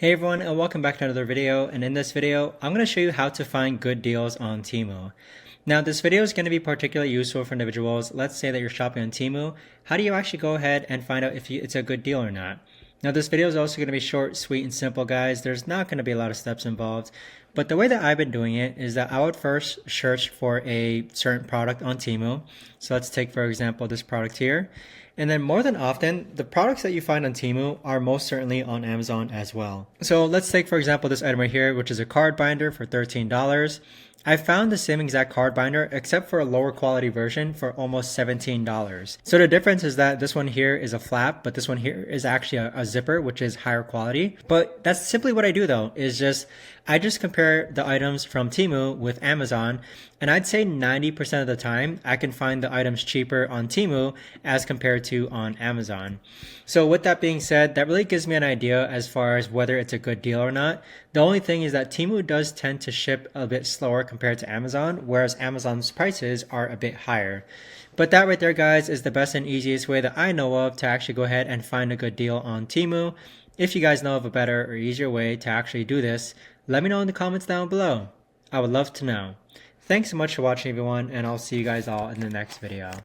Hey everyone, and welcome back to another video. And in this video, I'm going to show you how to find good deals on Temu. Now this video is going to be particularly useful for individuals. Let's say that you're shopping on Temu. How do you actually go ahead and find out if it's a good deal or not? Now this video is also going to be short, sweet, and simple, guys. There's not going to be a lot of steps involved. But the way that I've been doing it is that I would first search for a certain product on Temu. So let's take, for example, this product here. And then more than often, the products that you find on Temu are most certainly on Amazon as well. So let's take, for example, this item right here, which is a card binder for $13. I found the same exact card binder except for a lower quality version for almost $17. So the difference is that this one here is a flap, but this one here is actually a zipper, which is higher quality. But that's simply what I do though, is I just compare the items from Temu with Amazon, and I'd say 90% of the time I can find the items cheaper on Temu as compared to on Amazon. So with that being said, that really gives me an idea as far as whether it's a good deal or not. The only thing is that Temu does tend to ship a bit slower compared to Amazon, whereas Amazon's prices are a bit higher. But that right there, guys, is the best and easiest way that I know of to actually go ahead and find a good deal on Temu. If you guys know of a better or easier way to actually do this, let me know in the comments down below. I would love to know. Thanks so much for watching, everyone, and I'll see you guys all in the next video.